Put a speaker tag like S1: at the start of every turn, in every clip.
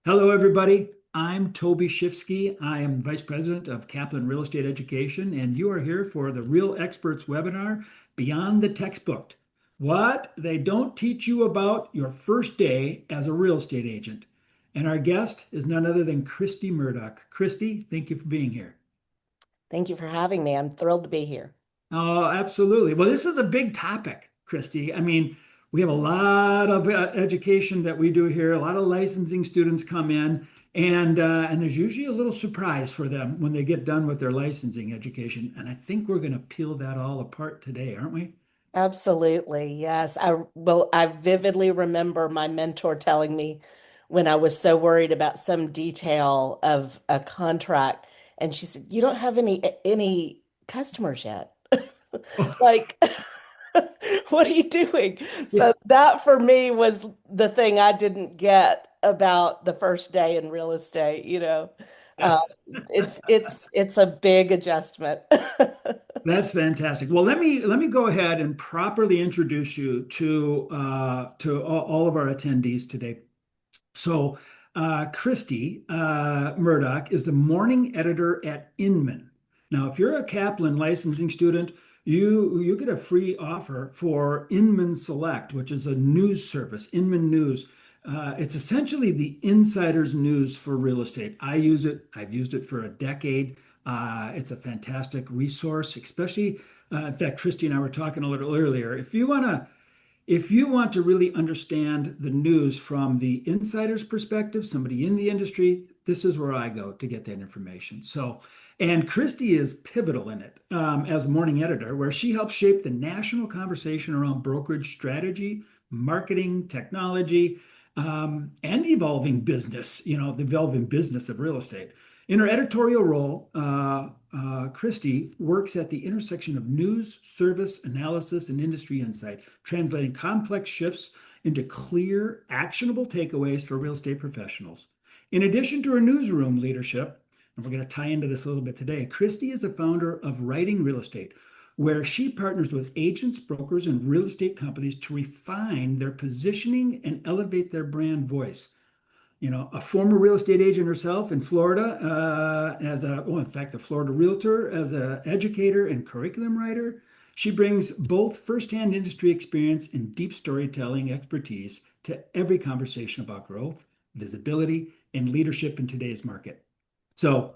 S1: Hello, everybody. I'm Toby Shifsky. I am Vice President of Kaplan Real Estate Education, and you are here for the Real Experts webinar, Beyond the Textbook. What they don't teach you about your first day as a real estate agent. And our guest is none other than Christy Murdoch. Christy, thank you for being here.
S2: Thank you for having me. I'm thrilled to be here.
S1: Oh, absolutely. Well, this is a big topic, Christy. I mean, we have a lot of education that we do here. A lot of licensing students come in, and there's usually a little surprise for them when they get done with their licensing education. And I think we're going to peel that all apart today, aren't we?
S2: Absolutely. Yes. I vividly remember my mentor telling me when I was so worried about some detail of a contract, and she said, "You don't have any customers yet." Like, what are you doing?
S1: Yeah.
S2: So that for me was the thing I didn't get about the first day in real estate. Uh, it's a big adjustment.
S1: That's fantastic. Well, let me go ahead and properly introduce you to all of our attendees today. So, Christy Murdoch is the morning editor at Inman. Now, if you're a Kaplan licensing student, you get a free offer for Inman Select, which is a news service, Inman News. It's essentially the insider's news for real estate. I use it. I've used it for a decade. It's a fantastic resource, especially, in fact, Christy and I were talking a little earlier. If you want to really understand the news from the insider's perspective, somebody in the industry, this is where I go to get that information. So, and Christy is pivotal in it as morning editor, where she helps shape the national conversation around brokerage strategy, marketing, technology, and the evolving business of real estate. In her editorial role, Christie works at the intersection of news, service, analysis, and industry insight, translating complex shifts into clear, actionable takeaways for real estate professionals. In addition to her newsroom leadership, and we're going to tie into this a little bit today, Christie is the founder of Writing Real Estate, where she partners with agents, brokers, and real estate companies to refine their positioning and elevate their brand voice. A former real estate agent herself in Florida, in fact, a Florida realtor, as an educator and curriculum writer. She brings both firsthand industry experience and deep storytelling expertise to every conversation about growth, visibility, and leadership in today's market. So,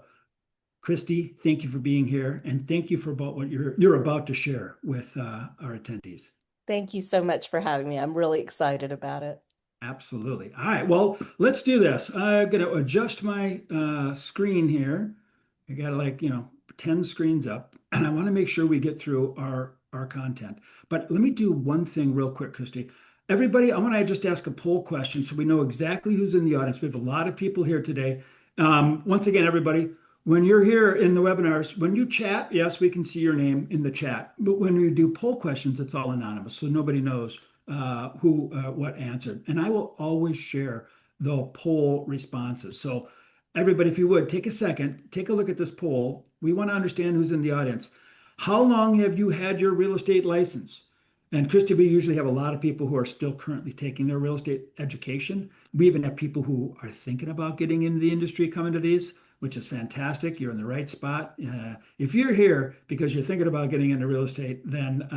S1: Christy, thank you for being here, and thank you for about what you're about to share with our attendees.
S2: Thank you so much for having me. I'm really excited about it.
S1: Absolutely. All right. Well, let's do this. I'm going to adjust my screen here. I got like, 10 screens up, and I want to make sure we get through our content. But let me do one thing real quick, Christy. Everybody, I want to just ask a poll question so we know exactly who's in the audience. We have a lot of people here today. Once again, everybody, when you're here in the webinars, when you chat, yes, we can see your name in the chat. But when you do poll questions, it's all anonymous, so nobody knows who what answered. And I will always share the poll responses. So everybody, if you would, take a second, take a look at this poll. We want to understand who's in the audience. How long have you had your real estate license? And Christy, we usually have a lot of people who are still currently taking their real estate education. We even have people who are thinking about getting into the industry coming to these, which is fantastic. You're in the right spot. If you're here because you're thinking about getting into real estate, then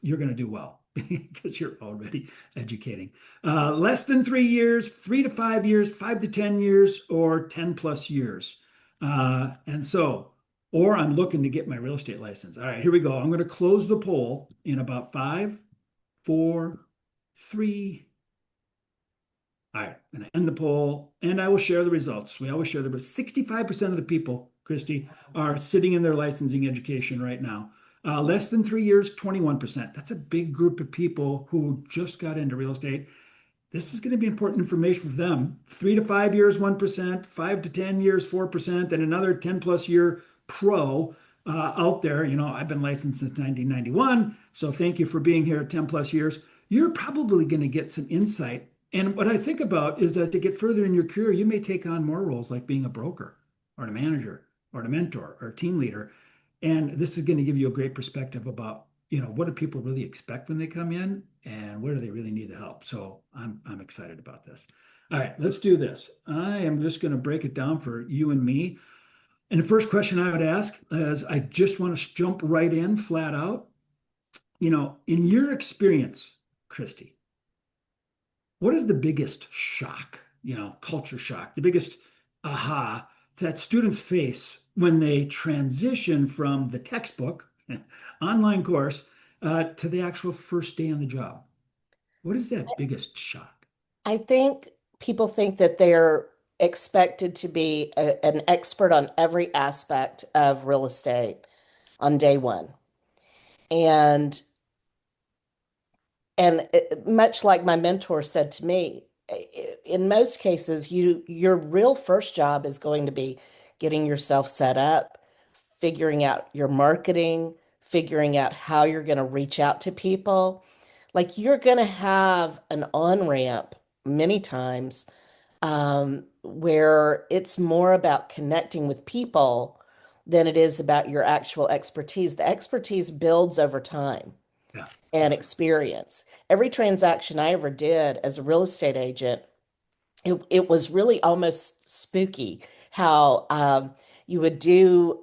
S1: you're going to do well because you're already educating. Less than 3 years, 3 to 5 years, 5 to 10 years, or 10 plus years. Or I'm looking to get my real estate license. All right, here we go. I'm going to close the poll in about 5, 4, 3. All right, and I end the poll and I will share the results. We always share the 65% of the people, Christy, are sitting in their licensing education right now. Less than 3 years, 21%. That's a big group of people who just got into real estate. This is going to be important information for them. 3 to 5 years, 1%, 5 to 10 years, 4%, and another 10 plus year pro out there. I've been licensed since 1991. So thank you for being here 10 plus years. You're probably going to get some insight. And what I think about is as you get further in your career, you may take on more roles like being a broker or a manager or a mentor or a team leader. And this is going to give you a great perspective about, what do people really expect when they come in and where do they really need the help? So I'm excited about this. All right, let's do this. I am just going to break it down for you and me. And the first question I would ask is I just want to jump right in flat out. In your experience, Christy, what is the biggest shock, culture shock, the biggest aha that students face when they transition from the textbook, online course, to the actual first day on the job? What is that biggest shock?
S2: I think people think that they're expected to be an expert on every aspect of real estate on day one. And much like my mentor said to me, in most cases, your real first job is going to be getting yourself set up, figuring out your marketing, figuring out how you're going to reach out to people. Like you're going to have an on-ramp many times where it's more about connecting with people than it is about your actual expertise. The expertise builds over time
S1: Yeah.
S2: and experience. Every transaction I ever did as a real estate agent, it was really almost spooky how you would do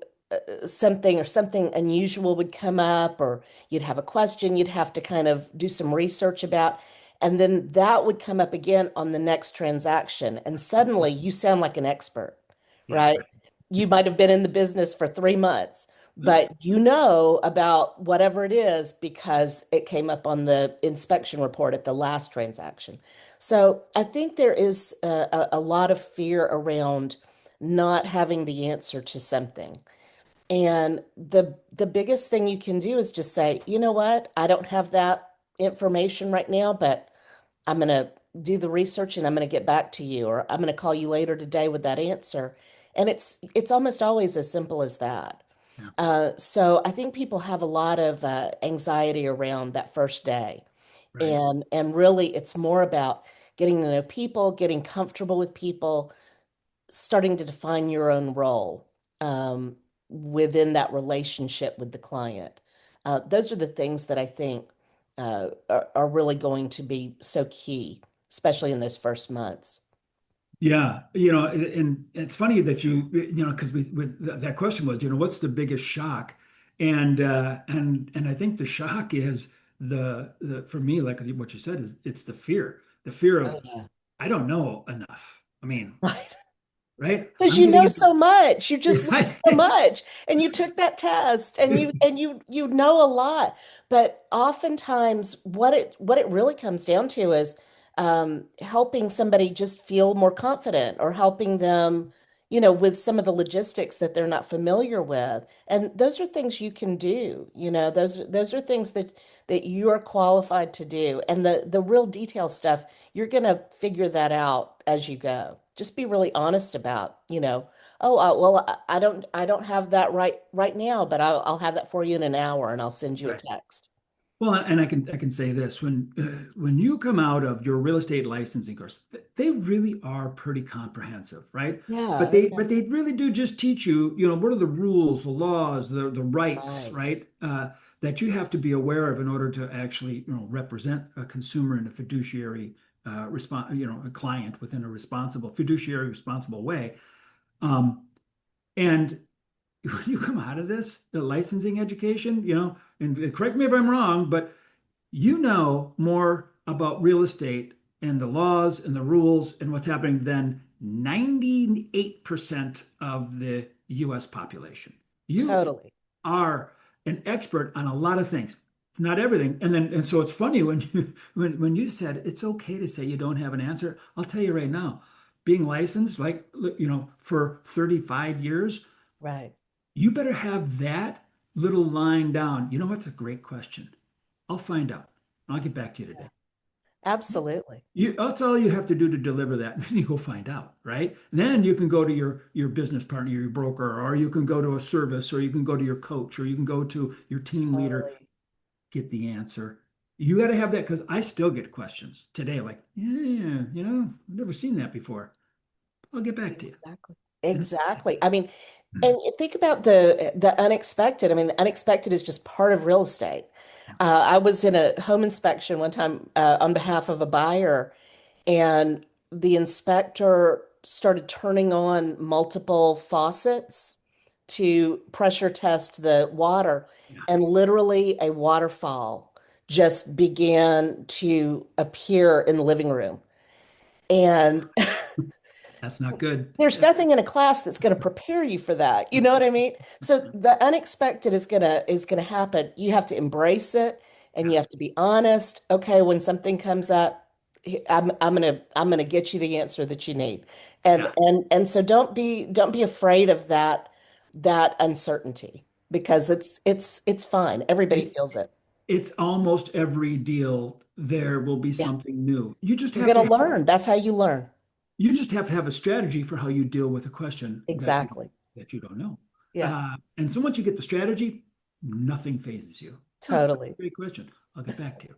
S2: something or something unusual would come up, or you'd have a question you'd have to kind of do some research about. And then that would come up again on the next transaction. And suddenly you sound like an expert,
S1: Yeah.
S2: right? You might have been in the business for 3 months, but you know about whatever it is because it came up on the inspection report at the last transaction. So I think there is a lot of fear around not having the answer to something. And the biggest thing you can do is just say, you know what? I don't have that information right now, but I'm going to do the research and I'm going to get back to you, or I'm going to call you later today with that answer. And it's almost always as simple as that.
S1: Yeah.
S2: So I think people have a lot of anxiety around that first day,
S1: Right.
S2: and really it's more about getting to know people, getting comfortable with people, starting to define your own role within that relationship with the client. Those are the things that I think are really going to be so key, especially in those first months.
S1: Yeah, and it's funny that because that question was, what's the biggest shock? And I think the shock is the for me, like what you said, is it's the fear
S2: Oh,
S1: of
S2: yeah.
S1: I don't know enough. I mean,
S2: Right.
S1: right?
S2: Because
S1: I'm
S2: you
S1: getting
S2: know
S1: into
S2: so much. You just learned
S1: right.
S2: so much. And you took that test and you know a lot. But oftentimes what it really comes down to is helping somebody just feel more confident, or helping them, with some of the logistics that they're not familiar with. And those are things you can do. Those are things that you are qualified to do. And the real detail stuff, you're gonna figure that out as you go. Just be really honest about, oh, well, I don't have that right now, but I'll have that for you in an hour, and I'll send you a
S1: Right.
S2: text.
S1: Well, and I can say this when you come out of your real estate licensing course, they really are pretty comprehensive, right?
S2: Yeah,
S1: But
S2: oh
S1: they
S2: yeah,
S1: but they really do just teach you, what are the rules, the laws, the rights,
S2: right.
S1: right? That you have to be aware of in order to actually, represent a consumer in a fiduciary a client within a responsible fiduciary responsible way. Um, and when you come out of this, the licensing education, and correct me if I'm wrong, but you know more about real estate and the laws and the rules and what's happening than 98% of the US population. You
S2: Totally.
S1: are an expert on a lot of things. It's not everything. And so it's funny when you when you said it's okay to say you don't have an answer. I'll tell you right now, being licensed like for 35 years,
S2: Right.
S1: you better have that little line down. You know what's a great question? I'll find out. I'll get back to you
S2: Yeah.
S1: today.
S2: Absolutely.
S1: That's all you have to do to deliver that. Then you go find out, right? Then you can go to your business partner, your broker, or you can go to a service, or you can go to your coach, or you can go to your team leader,
S2: Totally.
S1: get the answer. You got to have that because I still get questions today, like, yeah, I've never seen that before. I'll get back to you.
S2: Exactly.
S1: Yeah.
S2: Exactly. I mean, and you think about the unexpected. I mean, the unexpected is just part of real estate. I was in a home inspection one time on behalf of a buyer, and the inspector started turning on multiple faucets to pressure test the water,
S1: Yeah,
S2: and literally a waterfall just began to appear in the living room. And
S1: that's not good.
S2: there's nothing in a class that's going to prepare you for that. You know what I mean? So the unexpected is gonna happen. You have to embrace it and
S1: Yeah,
S2: you have to be honest. Okay, when something comes up, I'm gonna get you the answer that you need. And
S1: yeah.
S2: and so don't be afraid of that uncertainty because it's fine. Everybody
S1: It's
S2: feels it.
S1: it's almost every deal there will be
S2: Yeah,
S1: something new.
S2: you're gonna learn. That's how you learn.
S1: You just have to have a strategy for how you deal with a question
S2: Exactly.
S1: that you don't know.
S2: Yeah,
S1: And so once you get the strategy, nothing phases you. Huh,
S2: totally.
S1: great question. I'll get back to you.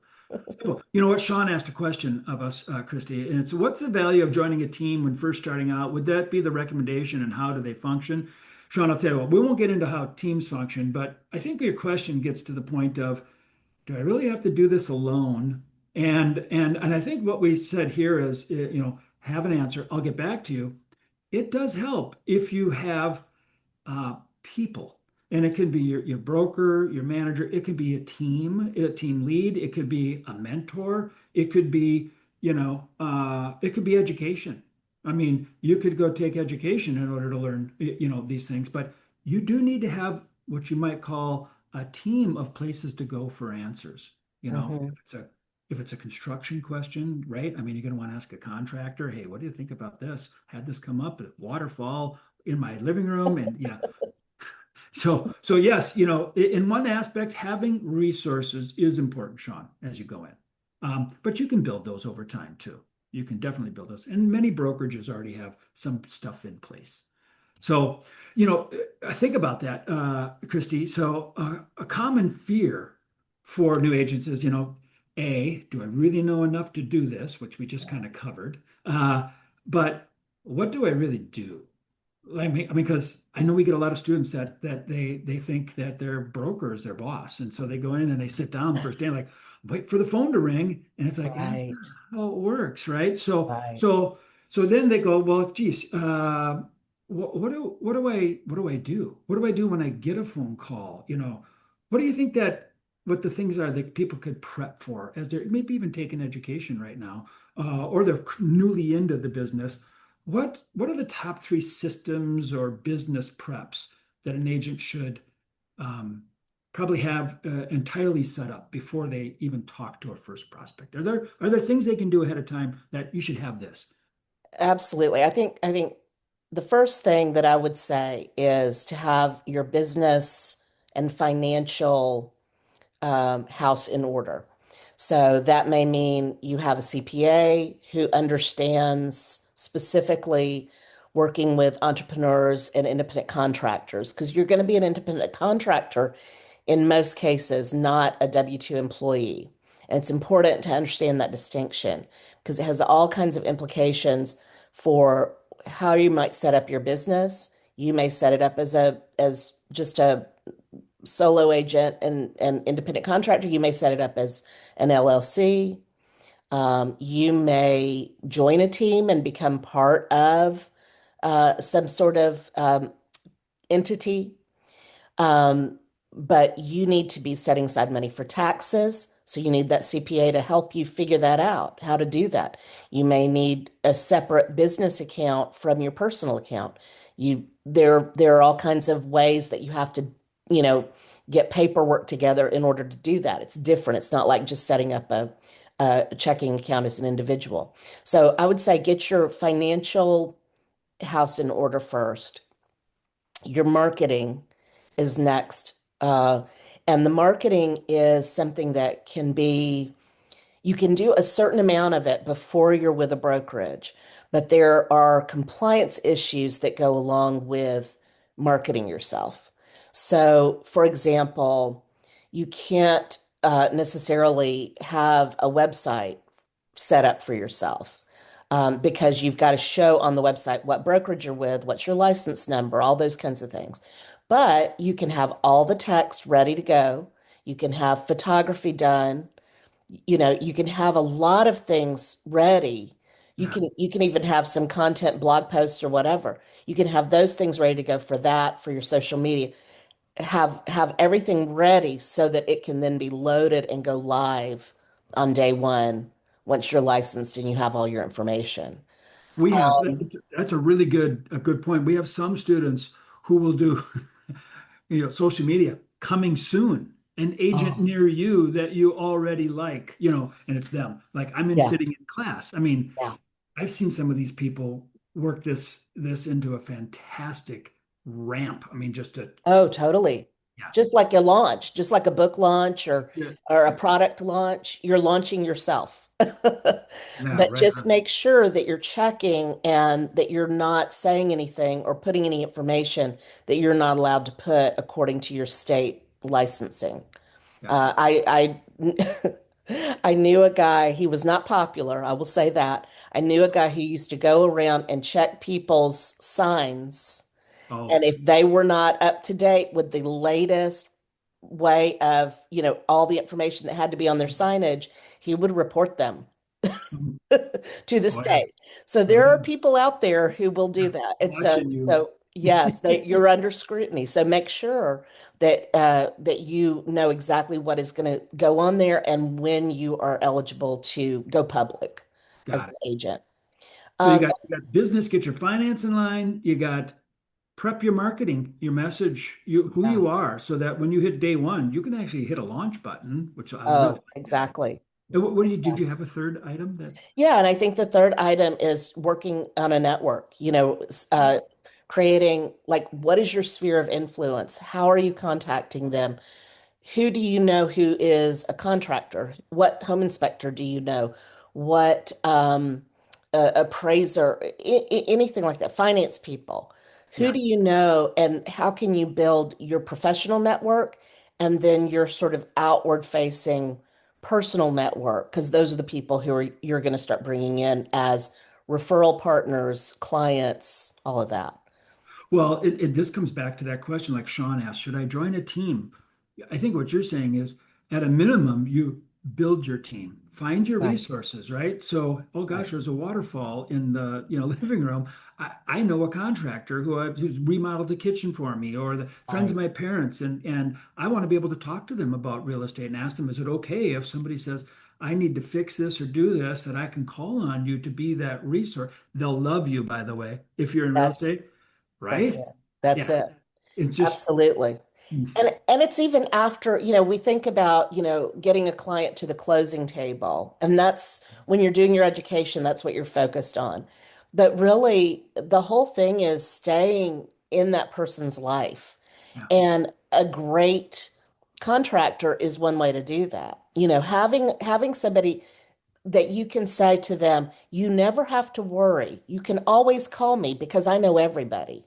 S1: So, you know what? Sean asked a question of us, Christy, and it's what's the value of joining a team when first starting out? Would that be the recommendation and how do they function? Sean, I'll tell you what, we won't get into how teams function, but I think your question gets to the point of do I really have to do this alone? And I think what we said here is, have an answer. I'll get back to you. It does help if you have people, and it could be your broker, your manager. It could be a team lead. It could be a mentor. It could be, it could be education. I mean, you could go take education in order to learn, these things, but you do need to have what you might call a team of places to go for answers.
S2: Hmm.
S1: If it's a construction question, right? I mean, you're going to want to ask a contractor, hey, what do you think about this? Had this come up at waterfall in my living room, and yeah, so yes, in one aspect, having resources is important, Sean, as you go in. But you can build those over time too. You can definitely build those, and many brokerages already have some stuff in place. So, think about that, Christy. So, a common fear for new agents is, do I really know enough to do this, which we just kind of covered? But what do I really do? Because I know we get a lot of students that they think that their broker is their boss, and so they go in and they sit down the first day, like wait for the phone to ring, and it's like that's not
S2: Right,
S1: how it works, right? So
S2: right.
S1: so so then they go, well, geez, what do I do? What do I do when I get a phone call? What do you think what the things are that people could prep for as they're maybe even taking education right now, or they're newly into the business? What are the top three systems or business preps that an agent should um, probably have entirely set up before they even talk to a first prospect? Are there things they can do ahead of time that you should have this?
S2: Absolutely. I think the first thing that I would say is to have your business and financial house in order. So that may mean you have a CPA who understands specifically working with entrepreneurs and independent contractors, because you're going to be an independent contractor in most cases, not a W-2 employee. And it's important to understand that distinction because it has all kinds of implications for how you might set up your business. You may set it up as just a solo agent and independent contractor. You may set it up as an LLC. You may join a team and become part of some sort of entity. Um, but you need to be setting aside money for taxes. So you need that CPA to help you figure that out, how to do that. You may need a separate business account from your personal account. There are all kinds of ways that you have to, you know, get paperwork together in order to do that. It's different. It's not like just setting up a checking account as an individual. So I would say get your financial house in order first. Your marketing is next. And the marketing is something that you can do a certain amount of it before you're with a brokerage, but there are compliance issues that go along with marketing yourself. So, for example, you can't necessarily have a website set up for yourself. Because you've got to show on the website what brokerage you're with, what's your license number, all those kinds of things. But you can have all the text ready to go. You can have photography done. You can have a lot of things ready
S1: Yeah.
S2: You can even have some content blog posts or whatever. You can have those things ready to go for that, for your social media. Have everything ready so that it can then be loaded and go live on day one once you're licensed and you have all your information.
S1: We have
S2: Um,
S1: that's a good point. We have some students who will do social media coming soon, an agent
S2: oh,
S1: near you that you already like, and it's them. Like I'm in
S2: yeah,
S1: sitting in class. I mean,
S2: yeah.
S1: I've seen some of these people work this into a fantastic ramp. I mean, just to
S2: Oh, totally.
S1: yeah,
S2: Just like a launch, just like a book launch
S1: yeah,
S2: or a product launch, you're launching yourself.
S1: yeah,
S2: But
S1: right
S2: just
S1: on.
S2: make sure that you're checking and that you're not saying anything or putting any information that you're not allowed to put according to your state licensing.
S1: Gotcha.
S2: I knew a guy, he was not popular, I will say that. I knew a guy who used to go around and check people's signs,
S1: Oh,
S2: and if they were not up to date with the latest way of, all the information that had to be on their signage, he would report them
S1: mhm.
S2: to the
S1: Oh yeah,
S2: state. So
S1: oh
S2: there
S1: yeah,
S2: are people out there who will do
S1: yeah.
S2: that. And
S1: Watching you.
S2: so yes, you're under scrutiny. So make sure that you know exactly what is going to go on there and when you are eligible to go public as
S1: Got
S2: an
S1: it.
S2: agent.
S1: So
S2: Um,
S1: you got business, get your finance in line. You got prep your marketing, your message, who
S2: yeah.
S1: you are, so that when you hit day one, you can actually hit a launch button, which I really
S2: Oh,
S1: like that.
S2: exactly.
S1: And what do you did you
S2: Exactly.
S1: have a third item that?
S2: Yeah, and I think the third item is working on a network, creating like what is your sphere of influence? How are you contacting them? Who do you know who is a contractor? What home inspector do you know? What appraiser, anything like that, finance people. Who
S1: Yeah.
S2: do you know, and how can you build your professional network and then your sort of outward facing personal network? Because those are the people who you're going to start bringing in as referral partners, clients, all of that.
S1: Well, this comes back to that question, like Sean asked, should I join a team? I think what you're saying is, at a minimum, you build your team, find your
S2: Right.
S1: resources, right? So, oh
S2: Right.
S1: gosh, there's a waterfall in the living room. I know a contractor who's remodeled the kitchen for me, or the friends of
S2: Right.
S1: my parents, and I want to be able to talk to them about real estate and ask them, is it okay if somebody says, I need to fix this or do this, that I can call on you to be that resource? They'll love you, by the way, if you're in real
S2: That's
S1: estate,
S2: that's
S1: right?
S2: it. That's
S1: Yeah,
S2: it.
S1: it's just
S2: Absolutely. And it's even after, we think about, getting a client to the closing table, and that's when you're doing your education, that's what you're focused on. But really, the whole thing is staying in that person's life.
S1: yeah,
S2: And a great contractor is one way to do that. Having somebody that you can say to them, you never have to worry. You can always call me because I know everybody.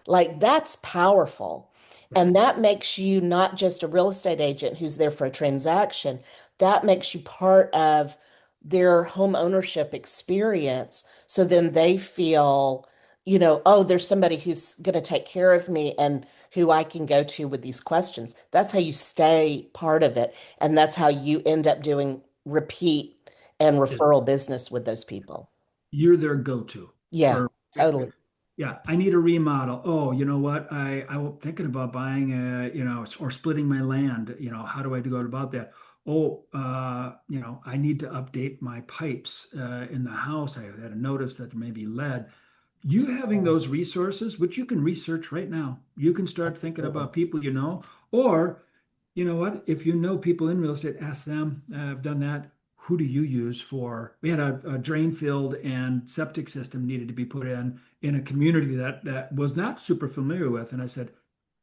S2: Like that's powerful. And
S1: yes.
S2: that makes you not just a real estate agent who's there for a transaction, that makes you part of their home ownership experience. So then they feel, oh, there's somebody who's going to take care of me and who I can go to with these questions. That's how you stay part of it. And that's how you end up doing repeat and referral business with those people.
S1: You're their go-to
S2: Yeah,
S1: for
S2: totally.
S1: yeah, I need a remodel. Oh, you know what? I was thinking about buying or splitting my land. How do I go about that? Oh, I need to update my pipes in the house. I had a notice that there may be lead. You having
S2: Oh,
S1: those resources, which you can research right now, you can start thinking
S2: absolutely.
S1: about people or you know what? If you know people in real estate, ask them. I've done that. Who do you use for? We had a drain field and septic system needed to be put in a community that was not super familiar with, and I said,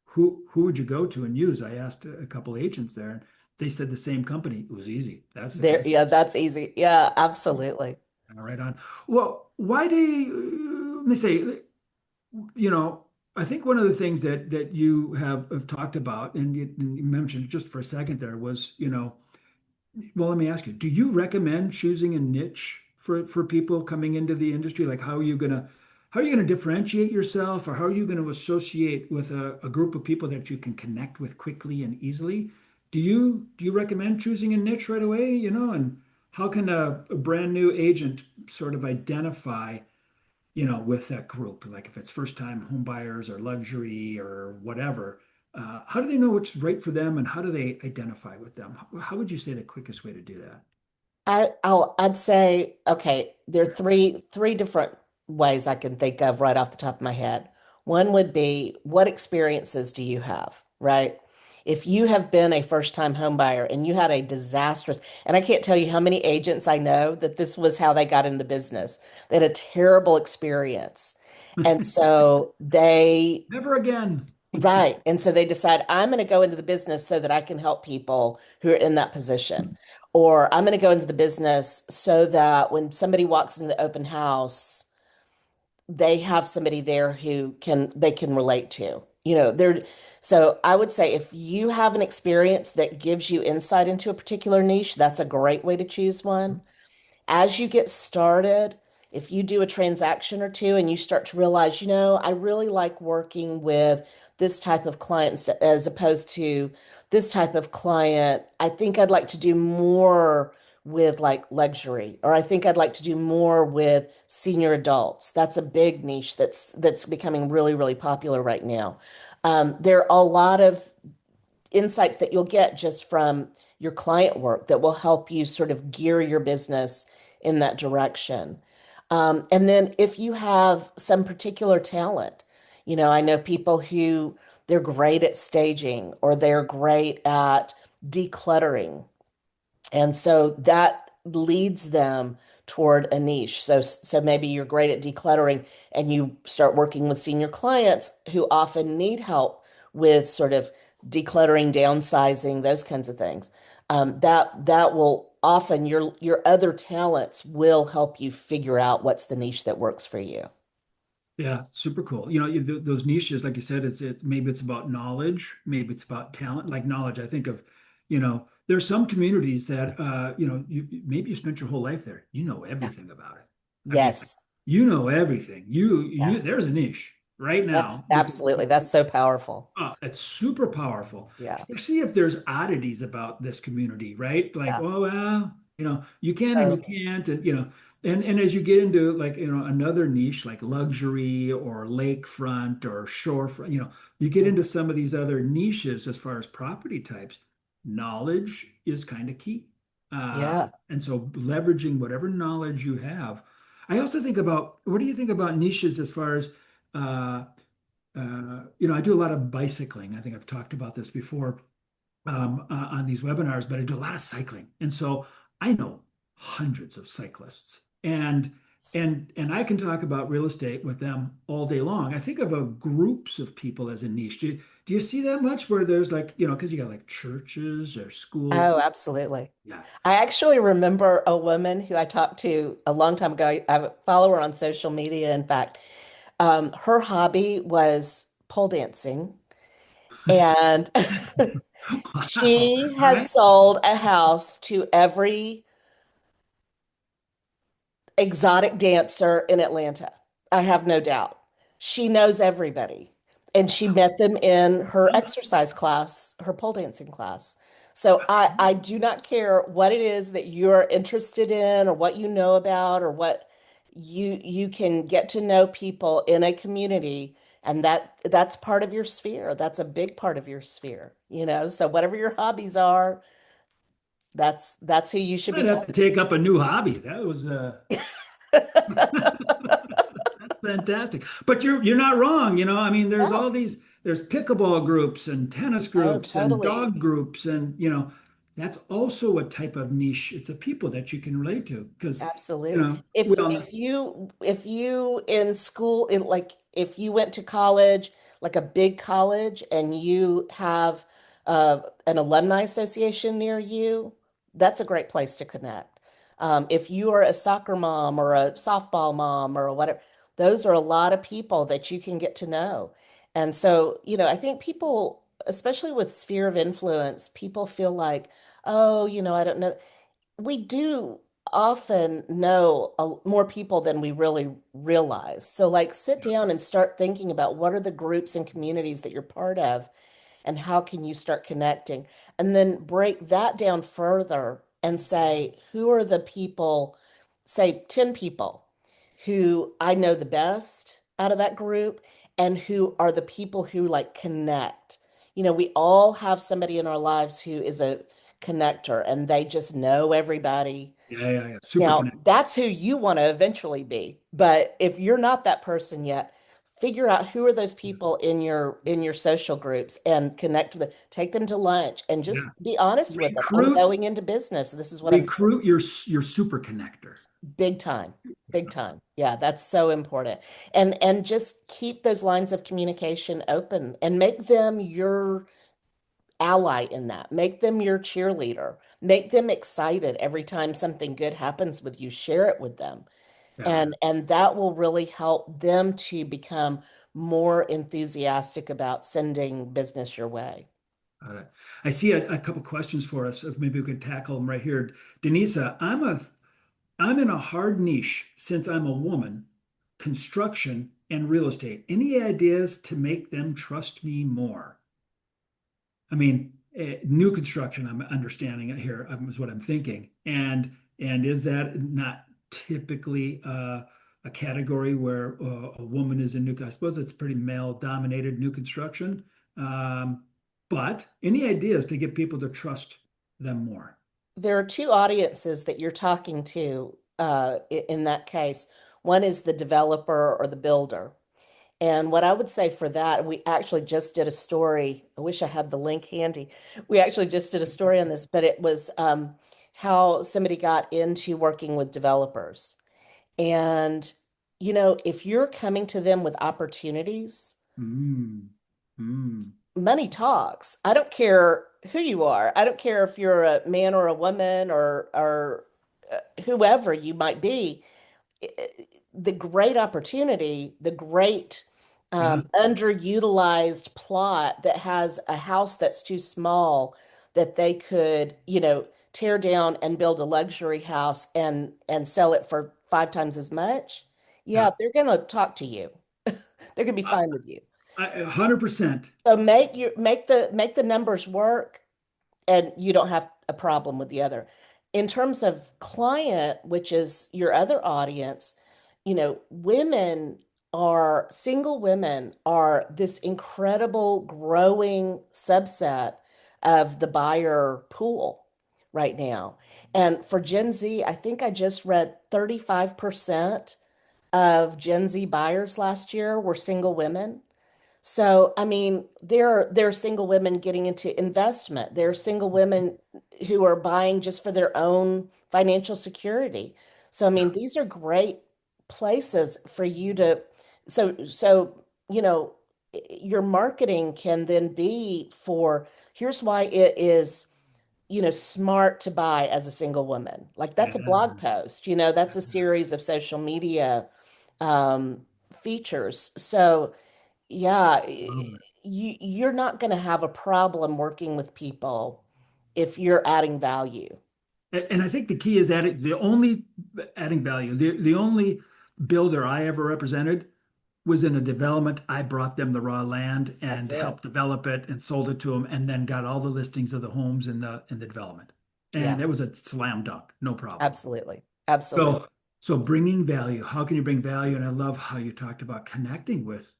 S1: who would you go to and use? I asked a couple agents there, and they said the same company. It was easy. That's the
S2: There,
S1: guy.
S2: yeah, that's easy. Yeah, absolutely.
S1: Right on. Well, why do you, let me say, you know, I think one of the things that you have talked about, and you mentioned just for a second there, was, well, let me ask you, do you recommend choosing a niche for people coming into the industry? Like how are you gonna differentiate yourself, or how are you gonna associate with a group of people that you can connect with quickly and easily? Do you recommend choosing a niche right away, and how can a brand new agent sort of identify, with that group? Like if it's first time home buyers or luxury or whatever, how do they know what's right for them and how do they identify with them? How would you say the quickest way to do that?
S2: I'd say, okay, there are three different ways I can think of right off the top of my head. One would be, what experiences do you have, right? If you have been a first-time home buyer and you had a disastrous, and I can't tell you how many agents I know that this was how they got in the business. They had a terrible experience. And so they
S1: Never again.
S2: Right. And so they decide, I'm going to go into the business so that I can help people who are in that position. Or I'm going to go into the business so that when somebody walks in the open house, they have somebody there who they can relate to. So I would say if you have an experience that gives you insight into a particular niche, that's a great way to choose one. As you get started, if you do a transaction or two and you start to realize, I really like working with this type of client as opposed to this type of client, I think I'd like to do more with like luxury, or I think I'd like to do more with senior adults. That's a big niche that's becoming really, really popular right now. There are a lot of insights that you'll get just from your client work that will help you sort of gear your business in that direction. And then if you have some particular talent, I know people who they're great at staging or they're great at decluttering. And so that leads them toward a niche. So maybe you're great at decluttering and you start working with senior clients who often need help with sort of decluttering, downsizing, those kinds of things. That will often your other talents will help you figure out what's the niche that works for you.
S1: Yeah, super cool. Those niches, like you said, maybe it's about knowledge, maybe it's about talent. Like knowledge, I think of, there's some communities that, maybe you spent your whole life there. You know
S2: Yeah.
S1: everything about it. I mean, like,
S2: Yes.
S1: you know everything.
S2: Yeah.
S1: There's a niche right
S2: That's
S1: now because
S2: absolutely. That's so powerful.
S1: it's super powerful,
S2: Yeah.
S1: especially if there's oddities about this community, right? Like,
S2: Yeah.
S1: oh, well, you can and you
S2: Totally.
S1: can't, and as you get into like, another niche like luxury or lakefront or shorefront, you get into some of these other niches as far as property types, knowledge is kind of key.
S2: Yeah.
S1: And so leveraging whatever knowledge you have. I also think about, what do you think about niches as far as, uh, I do a lot of bicycling. I think I've talked about this before on these webinars, but I do a lot of cycling, and so I know hundreds of cyclists, and I can talk about real estate with them all day long. I think of groups of people as a niche. Do you see that much where there's like, because you got like churches or schools?
S2: Oh, absolutely.
S1: Yeah.
S2: I actually remember a woman who I talked to a long time ago. I follow her on social media, in fact. Her hobby was pole dancing, and
S1: Wow.
S2: she
S1: All
S2: has
S1: right.
S2: sold a house to every exotic dancer in Atlanta. I have no doubt. She knows everybody. And she met them in her exercise class, her pole dancing class. So I do not care what it is that you're interested in or what you know about or what you can get to know people in a community, and that's part of your sphere. That's a big part of your sphere. So whatever your hobbies are, that's who you should be
S1: I'd have to
S2: talking
S1: take up a new hobby. That was
S2: to.
S1: That's fantastic. But you're not wrong, I mean,
S2: Yeah.
S1: there's pickleball groups and tennis
S2: Oh,
S1: groups and
S2: totally.
S1: dog groups and that's also a type of niche. It's a people that you can relate to because
S2: Absolutely. If
S1: we all know.
S2: if you in school if you went to college, like a big college, and you have an alumni association near you, that's a great place to connect. If you are a soccer mom or a softball mom or whatever, those are a lot of people that you can get to know. And so, I think people, especially with sphere of influence, people feel like, oh, I don't know, we do often know more people than we really realize. So, like, sit down and start thinking about what are the groups and communities that you're part of, and how can you start connecting, and then break that down further. and say, who are the people, say 10 people who I know the best out of that group, and who are the people who like connect. We all have somebody in our lives who is a connector and they just know everybody.
S1: Yeah, yeah, yeah. Super
S2: Now,
S1: connect.
S2: that's who you want to eventually be. But if you're not that person yet, figure out who are those people in your social groups and connect with them. Take them to lunch and just
S1: Yeah.
S2: be honest with them. I'm
S1: Recruit
S2: going into business. This is what I'm
S1: recruit your super connector.
S2: big time. Big time. Yeah, that's so important. And just keep those lines of communication open and make them your ally in that. Make them your cheerleader. Make them excited every time something good happens with you. Share it with them.
S1: Yeah.
S2: And that will really help them to become more enthusiastic about sending business your way.
S1: Uh, I see a couple questions for us. If maybe we could tackle them right here. Denisa, I'm in a hard niche since I'm a woman, construction and real estate. Any ideas to make them trust me more? I mean, new construction, I'm understanding it here, is what I'm thinking. And is that not typically a category where a woman is in new? I suppose it's pretty male dominated new construction. Um, but any ideas to get people to trust them more?
S2: There are two audiences that you're talking to in that case. One is the developer or the builder. And what I would say for that, we actually just did a story. I wish I had the link handy. We actually just did a story on this, but it was how somebody got into working with developers. And, if you're coming to them with opportunities,
S1: Mm, mm,
S2: money talks. I don't care who you are. I don't care if you're a man or a woman or whoever you might be. The great opportunity, the great
S1: yeah,
S2: underutilized plot that has a house that's too small that they could, tear down and build a luxury house and sell it for 5 times as much.
S1: yeah.
S2: Yeah, they're gonna talk to you. They're gonna be
S1: I,
S2: fine with you.
S1: 100%.
S2: So make the numbers work and you don't have a problem with the other. In terms of client, which is your other audience, single women are this incredible growing subset of the buyer pool right now. And for Gen Z, I think I just read 35% of Gen Z buyers last year were single women. So, I mean, there are single women getting into investment. There are single women who are buying just for their own financial security. So, I
S1: Yeah.
S2: mean, these are great places for you to so your marketing can then be for here's why it is smart to buy as a single woman. Like that's a blog
S1: Yeah.
S2: post, that's a series of social media um, features. So yeah,
S1: Love it.
S2: you're not going to have a problem working with people if you're adding value.
S1: And I think the key is the only adding value. The only builder I ever represented was in a development. I brought them the raw land
S2: That's
S1: and
S2: it.
S1: helped develop it and sold it to them, and then got all the listings of the homes in the development.
S2: Yeah,
S1: And it was a slam dunk, no problem.
S2: absolutely. Absolutely.
S1: So bringing value, how can you bring value? And I love how you talked about connecting with,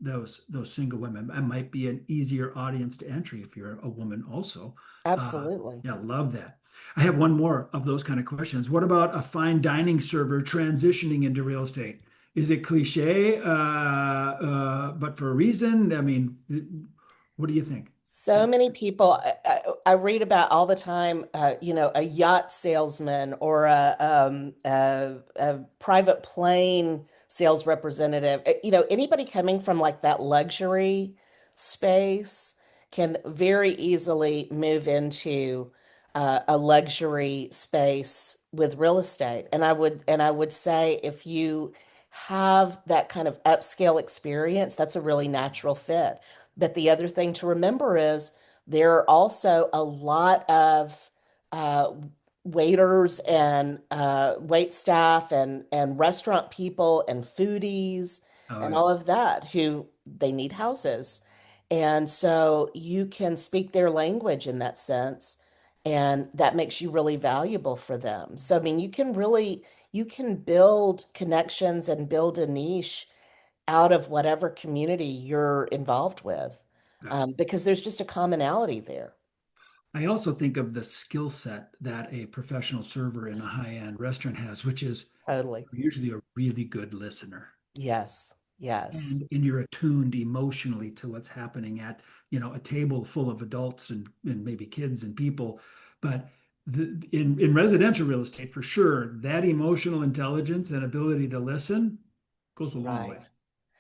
S1: those single women. That might be an easier audience to entry if you're a woman also. Uh,
S2: Absolutely.
S1: yeah, love that. I have one more of those kind of questions. What about a fine dining server transitioning into real estate? Is it cliche, but for a reason? I mean, what do you think?
S2: So many people I read about all the time, a yacht salesman or a private plane sales representative. Anybody coming from like that luxury space can very easily move into a luxury space with real estate. And I would say if you have that kind of upscale experience, that's a really natural fit. But the other thing to remember is there are also a lot of uh, waiters and wait staff and restaurant people and foodies
S1: Oh,
S2: and
S1: yeah.
S2: all of that who they need houses. And so you can speak their language in that sense and that makes you really valuable for them. So, I mean, you can build connections and build a niche out of whatever community you're involved with,
S1: Yeah.
S2: because there's just a commonality there.
S1: I also think of the skill set that a professional server in a high-end restaurant has, which is
S2: Totally.
S1: usually a really good listener.
S2: Yes. Yes.
S1: And you're attuned emotionally to what's happening at, a table full of adults and maybe kids and people. But in residential real estate, for sure, that emotional intelligence and ability to listen goes a long way.
S2: Right.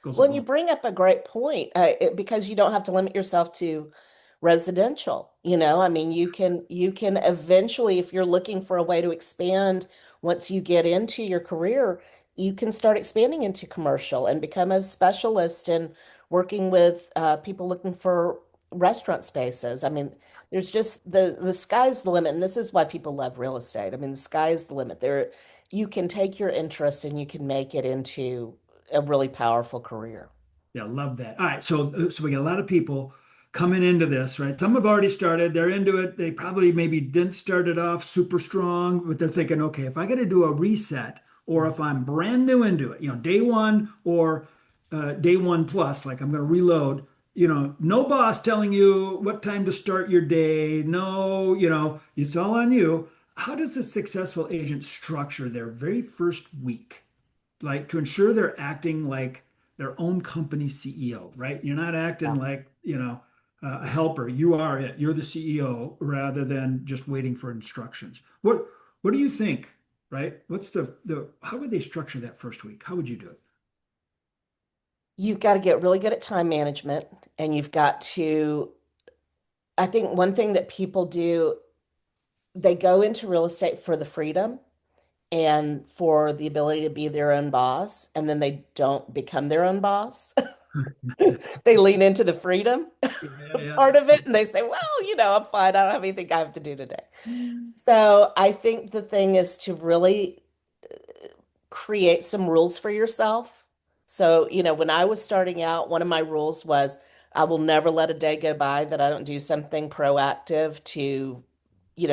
S1: Goes a
S2: Well, and you
S1: long.
S2: bring up a great point, because you don't have to limit yourself to residential. I mean, you can eventually, if you're looking for a way to expand once you get into your career, you can start expanding into commercial and become a specialist in working with people looking for restaurant spaces. I mean, there's just the sky's the limit, and this is why people love real estate. I mean, the sky is the limit. You can take your interest and you can make it into a really powerful career.
S1: Yeah, love that. All right, so we got a lot of people coming into this, right? Some have already started, they're into it. They probably maybe didn't start it off super strong, but they're thinking, okay, if I got to do a reset, or if I'm brand new into it, day one or day one plus, like I'm going to reload. No boss telling you what time to start your day. No, it's all on you. How does a successful agent structure their very first week, like to ensure they're acting like their own company CEO, right? You're not acting
S2: Yeah.
S1: like, a helper. You are it. You're the CEO rather than just waiting for instructions. What do you think, right? What's the how would they structure that first week? How would you do it?
S2: You've got to get really good at time management, and you've got to, I think one thing that people do, they go into real estate for the freedom and for the ability to be their own boss, and then they don't become their own boss. They lean into the freedom
S1: Yeah, yeah.
S2: part of it, and they say, well, I'm fine. I don't have anything I have to do today. So I think the thing is to really create some rules for yourself. So, when I was starting out, one of my rules was I will never let a day go by that I don't do something proactive to,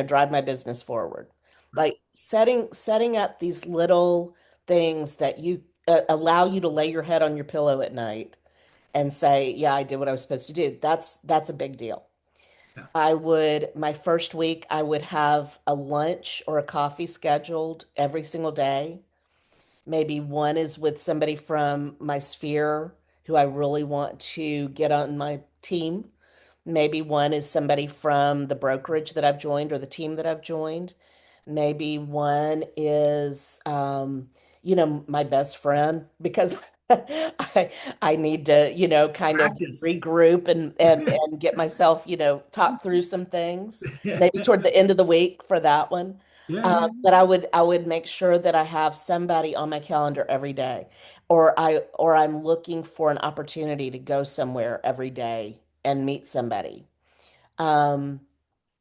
S2: drive my business forward.
S1: Right.
S2: Like setting up these little things that you allow you to lay your head on your pillow at night and say, yeah, I did what I was supposed to do. That's a big deal.
S1: Yeah.
S2: My first week, I would have a lunch or a coffee scheduled every single day. Maybe one is with somebody from my sphere who I really want to get on my team. Maybe one is somebody from the brokerage that I've joined or the team that I've joined. Maybe one is, my best friend because I need to, kind of
S1: Practice.
S2: regroup and get myself, talk through some things.
S1: Yeah.
S2: Maybe toward the end of the week for that one.
S1: Yeah, yeah.
S2: But I would make sure that I have somebody on my calendar every day, or I'm looking for an opportunity to go somewhere every day and meet somebody. Um,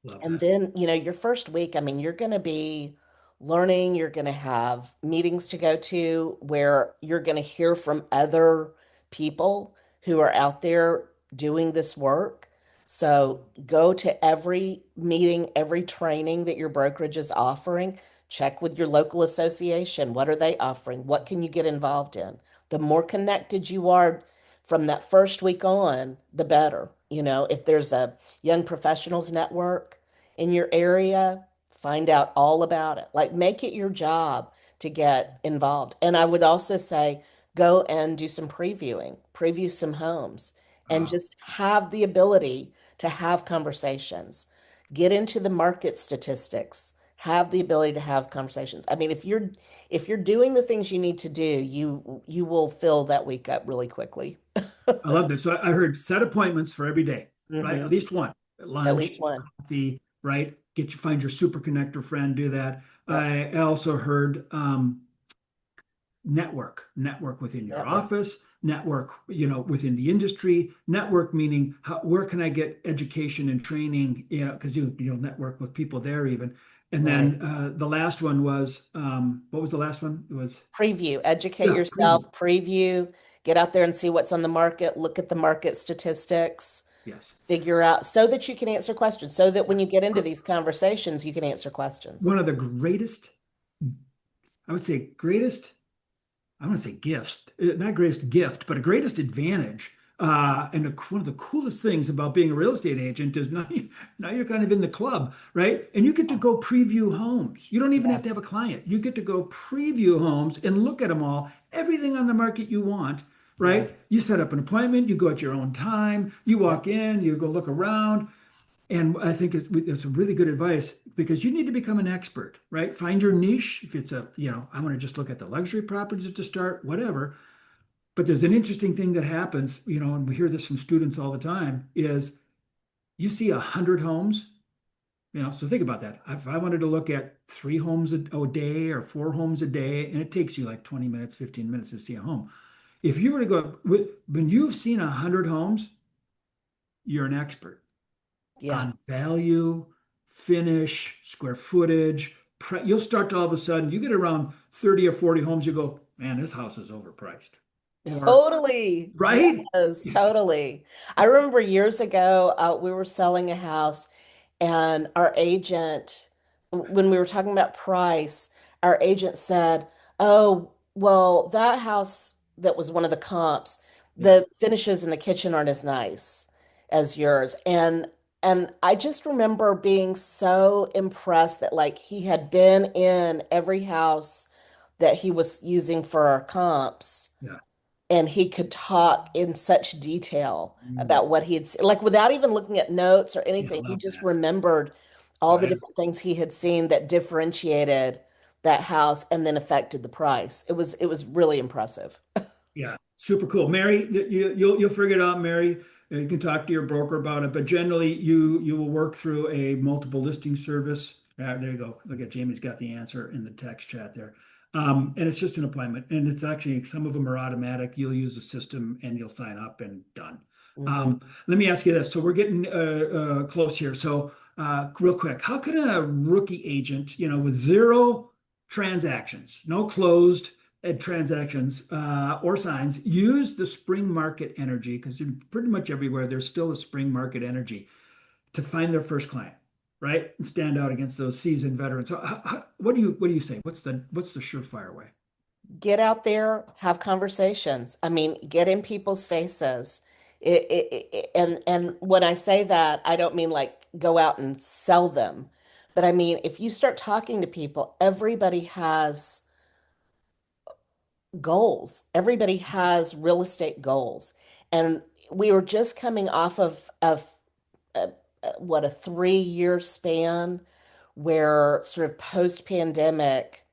S1: Love
S2: and
S1: that.
S2: then, your first week, I mean, you're going to be learning, you're going to have meetings to go to where you're going to hear from other people who are out there doing this work. So go to every meeting, every training that your brokerage is offering. Check with your local association. What are they offering? What can you get involved in? The more connected you are from that first week on, the better. If there's a young professionals network in your area, find out all about it. Like, make it your job to get involved. And I would also say, go and do some preview some homes, and
S1: Oh,
S2: just have the ability to have conversations. Get into the market statistics. Have the ability to have conversations. I mean, if you're doing the things you need to do, you will fill that week up really quickly.
S1: I love this. So I heard set appointments for every day, right? At
S2: Hmm.
S1: least one.
S2: At
S1: Lunch,
S2: least one.
S1: coffee, right? Find your super connector friend, do that.
S2: Yep.
S1: I also heard network within your
S2: Network.
S1: office, network, within the industry, network meaning where can I get education and training, because you'll network with people there even. And
S2: Right.
S1: then the last one was what was the last one? It was
S2: Preview, educate
S1: preview.
S2: yourself, preview, get out there and see what's on the market, look at the market statistics.
S1: Yes.
S2: Figure out so that you can answer questions, so that when you get into these conversations, you can answer questions.
S1: One of the greatest, I would say, greatest, I want to say gifts, not greatest gift, but a greatest advantage. One of the coolest things about being a real estate agent is now you're kind of in the club, right? And you get to go preview homes. You don't even
S2: Yeah.
S1: have to have a client. You get to go preview homes and look at them all, everything on the market you want,
S2: Yeah.
S1: right? You set up an appointment, you go at your own time, you
S2: Yeah.
S1: walk in, you go look around. And I think it's a really good advice because you need to become an expert, right? Find your niche. If it's I want to just look at the luxury properties to start, whatever. But there's an interesting thing that happens, and we hear this from students all the time, is you see 100 homes, so think about that. If I wanted to look at 3 homes a day or 4 homes a day, and it takes you like 20 minutes, 15 minutes to see a home. If you were to go, when you've seen 100 homes, you're an expert
S2: Yeah.
S1: on value, finish, square footage. You'll start to all of a sudden, you get around 30 or 40 homes, you go, man, this house is overpriced. Or,
S2: Totally.
S1: right?
S2: Yes, totally. I remember years ago, we were selling a house, and our agent, when we were talking about price, our agent said, "Oh, well, that house that was one of the comps,
S1: Yeah.
S2: the finishes in the kitchen aren't as nice as yours." And I just remember being so impressed that like he had been in every house that he was using for our comps,
S1: Yeah.
S2: and he could talk in such detail
S1: Mm.
S2: about what he had seen, like without even looking at notes or
S1: Yeah, I
S2: anything. He
S1: love
S2: just
S1: that.
S2: remembered all the
S1: Right.
S2: different things he had seen that differentiated that house and then affected the price. It was really impressive.
S1: Yeah. Super cool. Mary, you'll figure it out, Mary. You can talk to your broker about it, but generally you will work through a multiple listing service. There you go. Look at Jamie's got the answer in the text chat there. And it's just an appointment. And it's actually some of them are automatic. You'll use the system and you'll sign up and done.
S2: Mhm.
S1: Let me ask you this. So we're getting close here. So real quick, how can a rookie agent, with zero transactions, no closed transactions or signs, use the spring market energy because pretty much everywhere there's still a spring market energy to find their first client, right? And stand out against those seasoned veterans. So what do you say? What's the surefire way?
S2: Get out there, have conversations. I mean, get in people's faces. And when I say that, I don't mean like go out and sell them, but I mean if you start talking to people, everybody has goals. Everybody has real estate goals. And we were just coming off of uh, what, a 3 year span where sort of post-pandemic,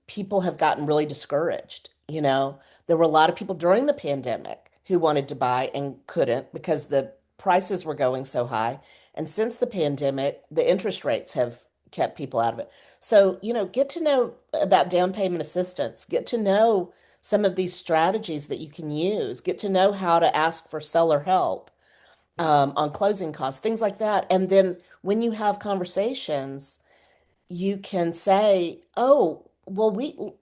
S2: people have gotten really discouraged. There were a lot of people during the pandemic who wanted to buy and couldn't because the prices were going so high. And since the pandemic, the interest rates have kept people out of it. So, get to know about down payment assistance, get to know some of these strategies that you can use, get to know how to ask for seller help,
S1: Yeah,
S2: on closing costs, things like that. And then when you have conversations, you can say, "Oh, well,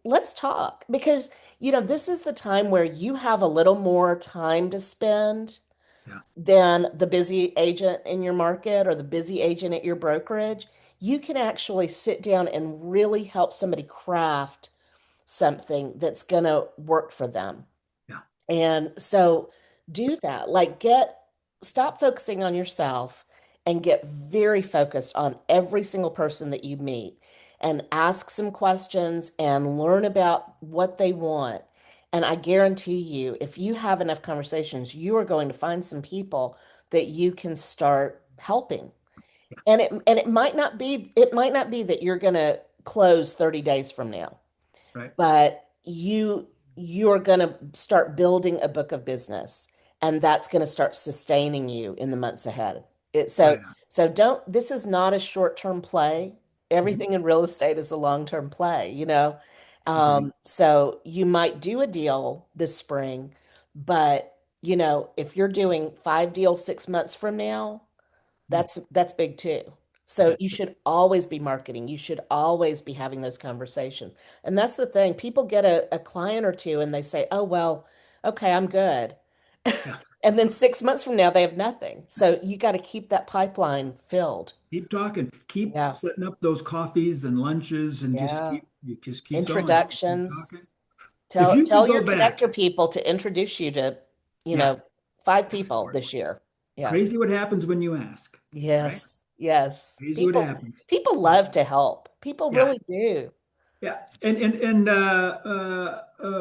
S2: let's talk," because this is the time where you have a little more time to spend
S1: yeah,
S2: than the busy agent in your market or the busy agent at your brokerage. You can actually sit down and really help somebody craft something that's going to work for them.
S1: yeah,
S2: And so do that. Like stop focusing on yourself and get very focused on every single person that you meet and ask some questions and learn about what they want. And I guarantee you, if you have enough conversations, you are going to find some people that you can start helping.
S1: yeah.
S2: And it might not be that you're going to close 30 days from now,
S1: Right.
S2: but you're going to start building a book of business, and that's going to start sustaining you in the months ahead. It, so
S1: Right on.
S2: so don't This is not a short-term play.
S1: Mhm.
S2: Everything in real estate is a long-term play.
S1: Agreed.
S2: So you might do a deal this spring, but if you're doing 5 deals 6 months from now,
S1: Mm.
S2: that's big too. So
S1: That's
S2: you should always be marketing. You should always be having those conversations. And that's the thing. People get a client or two and they say, "Oh, well, okay, I'm good."
S1: yeah.
S2: And then 6 months from now, they have nothing. So you got to keep that pipeline filled.
S1: Keep talking. Keep
S2: Yeah.
S1: setting up those coffees and lunches and
S2: Yeah.
S1: just keep going. Keep
S2: Introductions.
S1: talking. If
S2: Tell
S1: you could
S2: tell
S1: go
S2: your
S1: back,
S2: connector people to introduce you to, you
S1: yeah,
S2: know, five
S1: that's
S2: people
S1: important.
S2: this year. Yeah.
S1: Crazy what happens when you ask, right?
S2: Yes. Yes.
S1: Crazy what
S2: People
S1: happens.
S2: people love to help. People
S1: Yeah.
S2: really do.
S1: Yeah,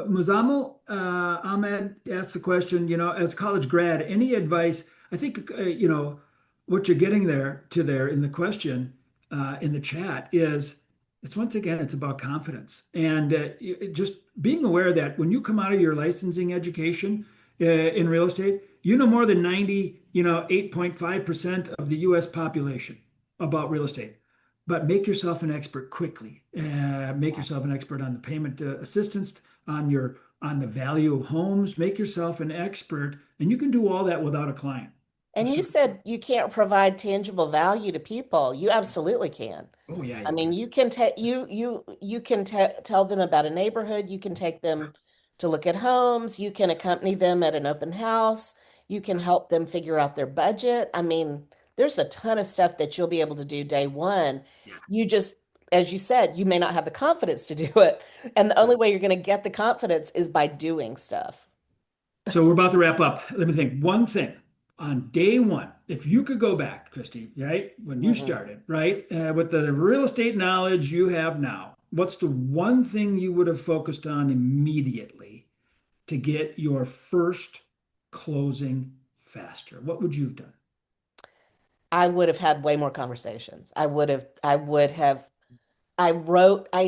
S1: Muzammil Ahmed asked the question, as a college grad, any advice? I think what you're getting there in the question in the chat is it's once again it's about confidence and just being aware that when you come out of your licensing education in real estate, you know more than 8.5% of the U.S. population about real estate, but make yourself an expert quickly. Make yourself an expert on the payment assistance, on the value of homes. Make yourself an expert, and you can do all that without a client.
S2: And
S1: Just
S2: you
S1: do.
S2: said you can't provide tangible value to people. You absolutely can.
S1: Oh yeah,
S2: I
S1: you
S2: mean,
S1: can.
S2: you can take you can tell them about a neighborhood. You can take them to look at homes. You can accompany them at an open house. You can help them figure out their budget. I mean, there's a ton of stuff that you'll be able to do day one.
S1: Yeah.
S2: You just, as you said, you may not have the confidence to do it. And the only way you're going to get the confidence is by doing stuff.
S1: So we're about to wrap up. Let me think. One thing on day one, if you could go back, Christy, right, when you
S2: Mhm.
S1: started, right, with the real estate knowledge you have now, what's the one thing you would have focused on immediately to get your first closing faster? What would you have done?
S2: I would have had way more conversations. I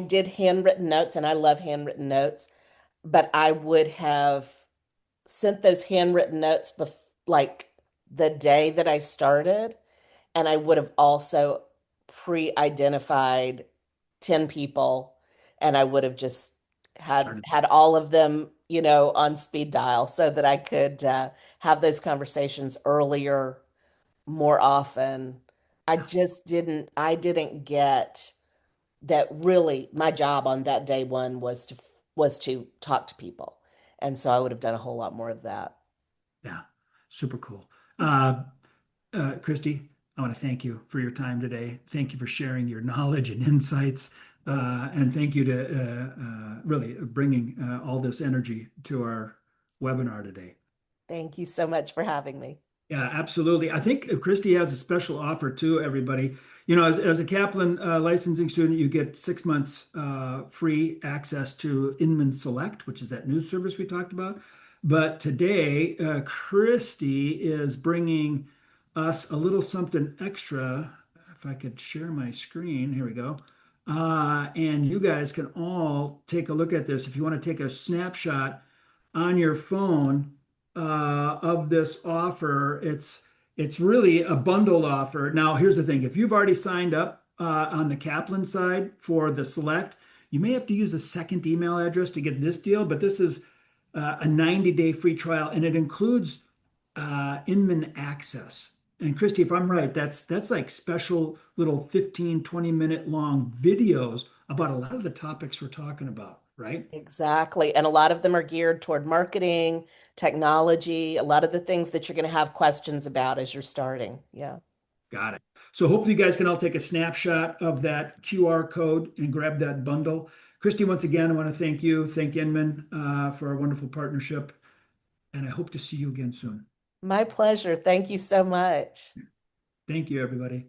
S2: did handwritten notes and I love handwritten notes, but I would have sent those handwritten notes like the day that I started, and I would have also pre-identified 10 people, and I would have just
S1: Started.
S2: had all of them, on speed dial so that I could have those conversations earlier, more often. I didn't get that really my job on that day one was to talk to people. And so I would have done a whole lot more of that.
S1: Yeah, super cool. Christy, I want to thank you for your time today. Thank you for sharing your knowledge and insights.
S2: Thank
S1: And thank you to really bringing all this energy to our webinar today.
S2: thank you so much for having me.
S1: Yeah, absolutely. I think Christy has a special offer too, everybody. As a Kaplan licensing student, you get 6 months free access to Inman Select, which is that news service we talked about. But today, Christy is bringing us a little something extra. If I could share my screen, here we go. And you guys can all take a look at this. If you want to take a snapshot on your phone of this offer. It's really a bundle offer. Now, here's the thing: if you've already signed up on the Kaplan side for the Select, you may have to use a second email address to get this deal. But this is a 90-day free trial, and it includes Inman Access. And Christy, if I'm right, that's like special little 15, 20-minute long videos about a lot of the topics we're talking about, right?
S2: Exactly. And a lot of them are geared toward marketing, technology, a lot of the things that you're going to have questions about as you're starting. Yeah.
S1: Got it. So hopefully you guys can all take a snapshot of that QR code and grab that bundle. Christy, once again, I want to thank you, thank Inman for our wonderful partnership, and I hope to see you again soon.
S2: My pleasure. Thank you so much.
S1: Thank you, everybody.